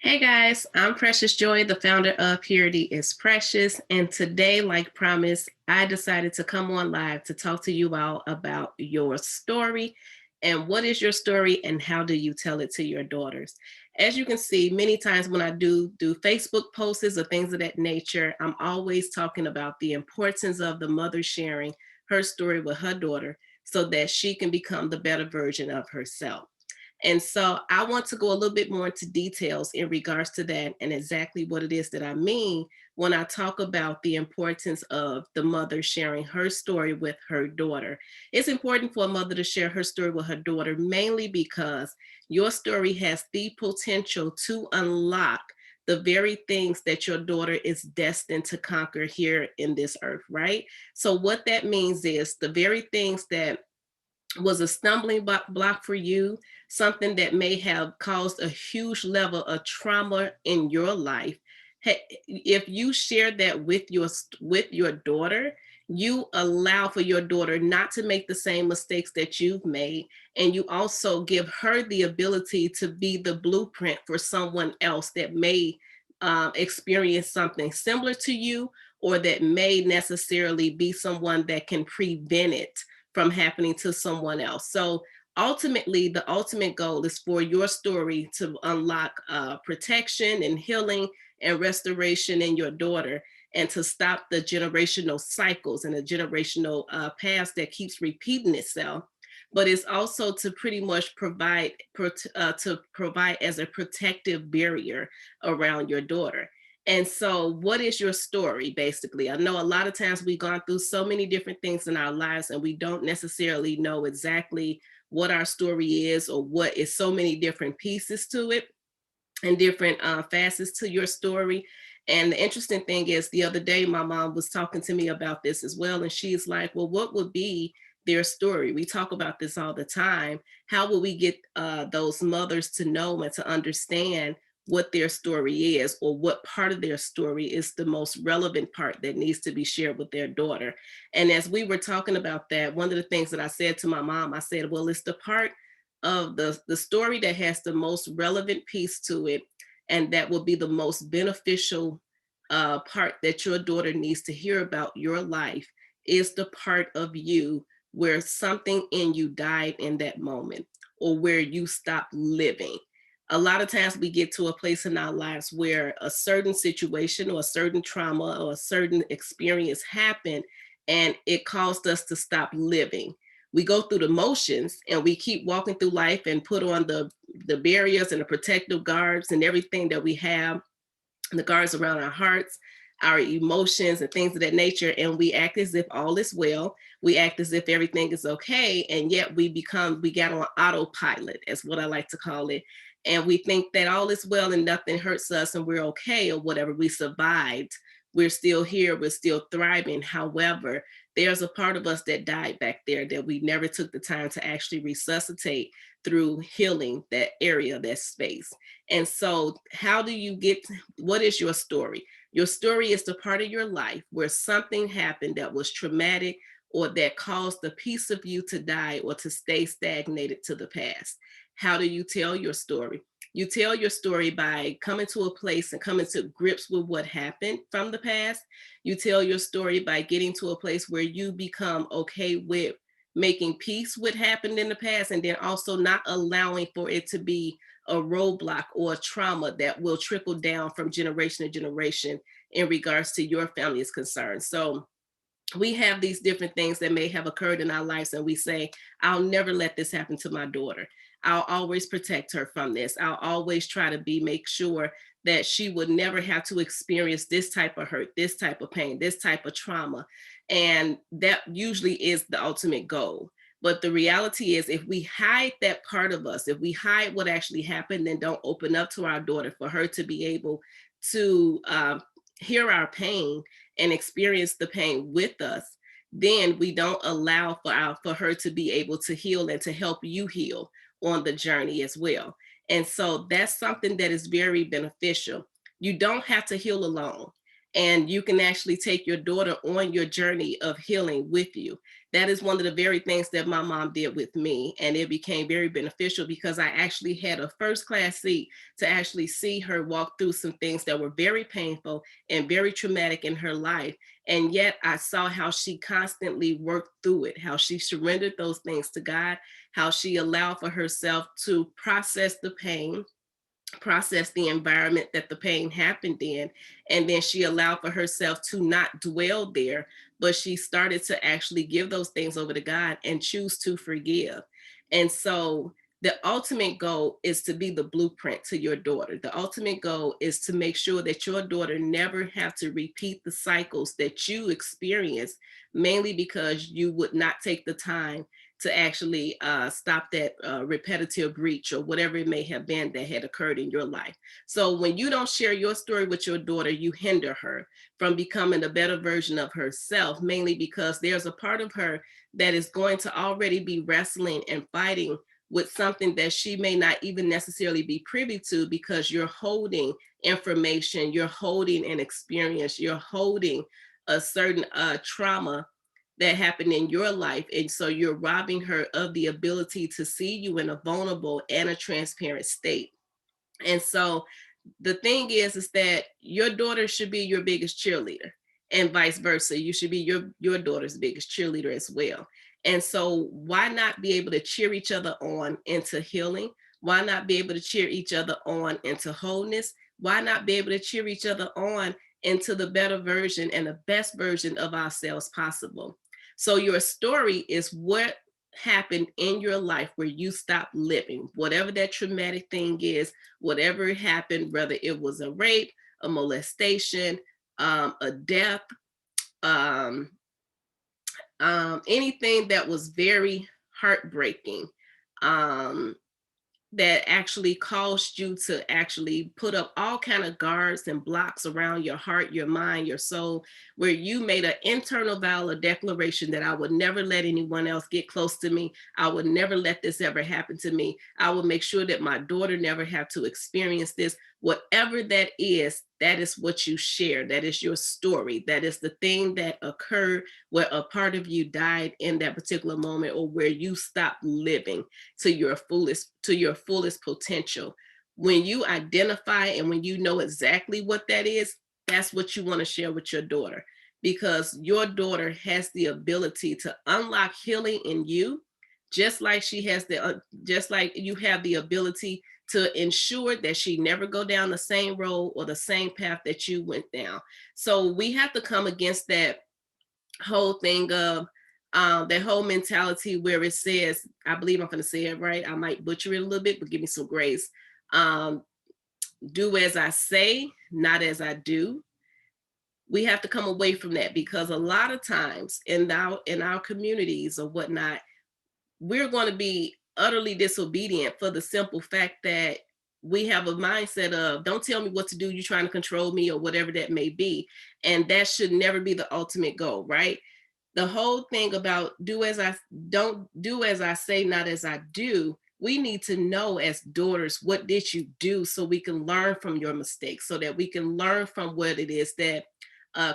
Hey guys, I'm Precious Joy, the founder of Purity is Precious. And today, like promised, I decided to come on live to talk to you all about your story and what is your story and how do you tell it to your daughters. As you can see, many times when I do Facebook posts or things of that nature, I'm always talking about the importance of the mother sharing her story with her daughter so that she can become the better version of herself. And so I want to go a little bit more into details in regards to that and exactly what it is that I mean when I talk about the importance of the mother sharing her story with her daughter. It's important for a mother to share her story with her daughter, mainly because your story has the potential to unlock the very things that your daughter is destined to conquer here in this earth, right? So, what that means is the very things that was a stumbling block for you, something that may have caused a huge level of trauma in your life. If you share that with your daughter, you allow for your daughter not to make the same mistakes that you've made, and you also give her the ability to be the blueprint for someone else that may experience something similar to you, or that may necessarily be someone that can prevent it from happening to someone else. So ultimately, the ultimate goal is for your story to unlock protection and healing and restoration in your daughter, and to stop the generational cycles and the generational past that keeps repeating itself. But it's also to pretty much provide as a protective barrier around your daughter. And so, what is your story, basically? I know a lot of times we've gone through so many different things in our lives, and we don't necessarily know exactly what our story is, or what is so many different pieces to it and different facets to your story. And the interesting thing is, the other day, my mom was talking to me about this as well. And she's like, well, what would be their story? We talk about this all the time. How will we get those mothers to know and to understand what their story is, or what part of their story is the most relevant part that needs to be shared with their daughter? And as we were talking about that, one of the things that I said to my mom, I said, well, it's the part of the story that has the most relevant piece to it, and that will be the most beneficial part that your daughter needs to hear about your life, is the part of you where something in you died in that moment, or where you stopped living. A lot of times we get to a place in our lives where a certain situation or a certain trauma or a certain experience happened, and it caused us to stop living. We go through the motions and we keep walking through life and put on the barriers and the protective guards and everything that we have, the guards around our hearts, our emotions, and things of that nature. And we act as if all is well. We act as if everything is okay. And yet we got on autopilot, is what I like to call it. And we think that all is well and nothing hurts us and we're okay, or whatever. We survived. We're still here. We're still thriving. However, there's a part of us that died back there that we never took the time to actually resuscitate through healing that area, that space. And so, how do you get, what is your story? Your story is the part of your life where something happened that was traumatic, or that caused a piece of you to die or to stay stagnated to the past. How do you tell your story? You tell your story by coming to a place and coming to grips with what happened from the past. You tell your story by getting to a place where you become okay with making peace with happened in the past, and then also not allowing for it to be a roadblock or a trauma that will trickle down from generation to generation in regards to your family is concerned. So we have these different things that may have occurred in our lives, and we say, I'll never let this happen to my daughter. I'll always protect her from this. I'll always try to make sure that she would never have to experience this type of hurt, this type of pain, this type of trauma. And that usually is the ultimate goal. But the reality is, if we hide that part of us, if we hide what actually happened and don't open up to our daughter for her to be able to hear our pain and experience the pain with us, then we don't allow for her to be able to heal and to help you heal on the journey as well. And so that's something that is very beneficial. You don't have to heal alone. and you can actually take your daughter on your journey of healing with you. That is one of the very things that my mom did with me, and it became very beneficial because I actually had a first class seat to actually see her walk through some things that were very painful and very traumatic in her life. And yet I saw how she constantly worked through it, how she surrendered those things to God, how she allowed for herself to process the pain, process the environment that the pain happened in, and then she allowed for herself to not dwell there, but she started to actually give those things over to God and choose to forgive. And so the ultimate goal is to be the blueprint to your daughter. The ultimate goal is to make sure that your daughter never have to repeat the cycles that you experienced, mainly because you would not take the time to actually stop that repetitive breach or whatever it may have been that had occurred in your life. So when you don't share your story with your daughter, you hinder her from becoming a better version of herself, mainly because there's a part of her that is going to already be wrestling and fighting with something that she may not even necessarily be privy to, because you're holding information, you're holding an experience, you're holding a certain trauma that happened in your life. And so you're robbing her of the ability to see you in a vulnerable and a transparent state. And so the thing is that your daughter should be your biggest cheerleader, and vice versa. You should be your daughter's biggest cheerleader as well. And so why not be able to cheer each other on into healing? Why not be able to cheer each other on into wholeness? Why not be able to cheer each other on into the better version and the best version of ourselves possible? So your story is what happened in your life where you stopped living, whatever that traumatic thing is, whatever happened, whether it was a rape, a molestation, a death, um, anything that was very heartbreaking, um, that actually caused you to actually put up all kind of guards and blocks around your heart, your mind, your soul, where you made an internal vow, a declaration that I would never let anyone else get close to me. I would never let this ever happen to me. I will make sure that my daughter never have to experience this. Whatever that is what you share. That is your story. That is the thing that occurred where a part of you died in that particular moment, or where you stopped living to your fullest potential. When you identify and when you know exactly what that is, that's what you want to share with your daughter, because your daughter has the ability to unlock healing in you, just like just like you have the ability to ensure that she never go down the same road or the same path that you went down. So we have to come against that whole thing of that whole mentality where it says, I believe I'm going to say it right. I might butcher it a little bit, but give me some grace. Um, do as I say, not as I do. We have to come away from that, because a lot of times in our communities or whatnot, we're going to be utterly disobedient for the simple fact that we have a mindset of, don't tell me what to do, you're trying to control me, or whatever that may be. And that should never be the ultimate goal, right? The whole thing about don't do as I say, not as I do. We need to know as daughters, what did you do, so we can learn from your mistakes, so that we can learn from what it is that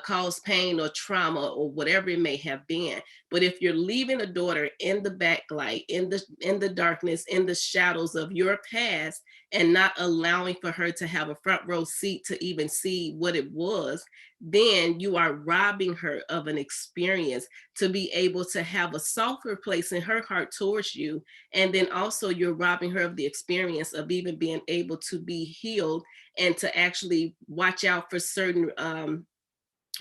caused pain or trauma or whatever it may have been. But if you're leaving a daughter in the backlight, in the darkness, in the shadows of your past, and not allowing for her to have a front row seat to even see what it was, then you are robbing her of an experience to be able to have a softer place in her heart towards you. And then also you're robbing her of the experience of even being able to be healed, and to actually watch out for certain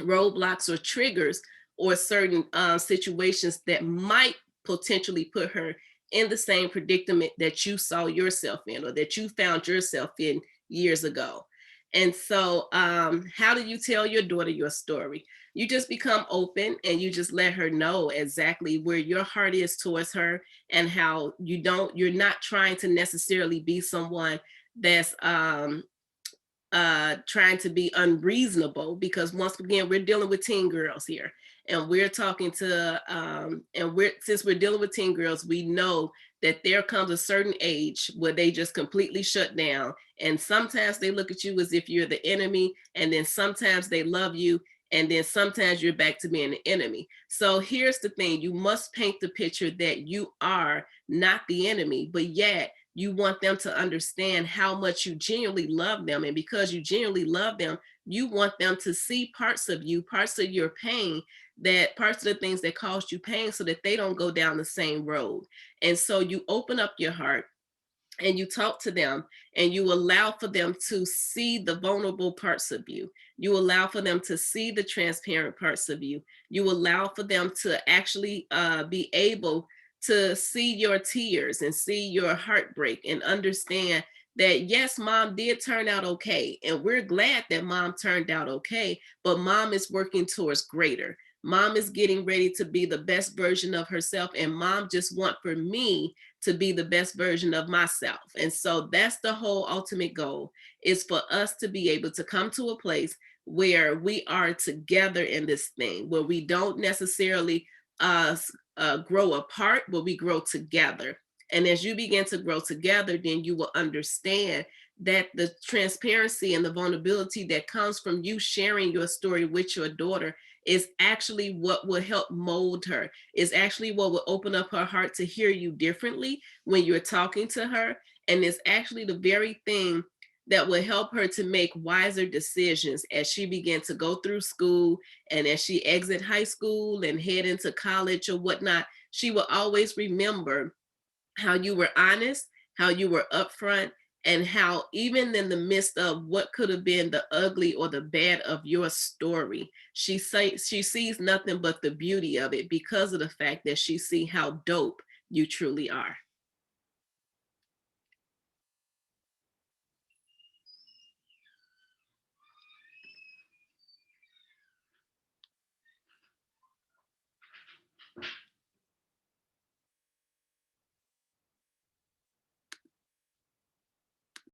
roadblocks or triggers, or certain situations that might potentially put her in the same predicament that you saw yourself in, or that you found yourself in years ago. And so, how do you tell your daughter your story? You just become open and you just let her know exactly where your heart is towards her, and how you're not trying to necessarily be someone that's trying to be unreasonable, because once again, we're dealing with teen girls here, and we're talking to and we're since we're dealing with teen girls, we know that there comes a certain age where they just completely shut down. And sometimes they look at you as if you're the enemy, and then sometimes they love you, and then sometimes you're back to being the enemy. So here's the thing: you must paint the picture that you are not the enemy, but yet you want them to understand how much you genuinely love them. And because you genuinely love them, you want them to see parts of you, parts of your pain, that parts of the things that caused you pain, so that they don't go down the same road. And so you open up your heart and you talk to them, and you allow for them to see the vulnerable parts of you. You allow for them to see the transparent parts of you. You allow for them to actually be able to see your tears and see your heartbreak, and understand that yes, mom did turn out okay. And we're glad that mom turned out okay, but mom is working towards greater. Mom is getting ready to be the best version of herself, and mom just want for me to be the best version of myself. And so that's the whole ultimate goal, is for us to be able to come to a place where we are together in this thing, where we don't necessarily grow apart, but we grow together. And as you begin to grow together, then you will understand that the transparency and the vulnerability that comes from you sharing your story with your daughter is actually what will help mold her, is actually what will open up her heart to hear you differently when you're talking to her. And it's actually the very thing that will help her to make wiser decisions as she begins to go through school, and as she exit high school and head into college or whatnot. She will always remember how you were honest, how you were upfront, and how even in the midst of what could have been the ugly or the bad of your story, she sees nothing but the beauty of it, because of the fact that she see how dope you truly are.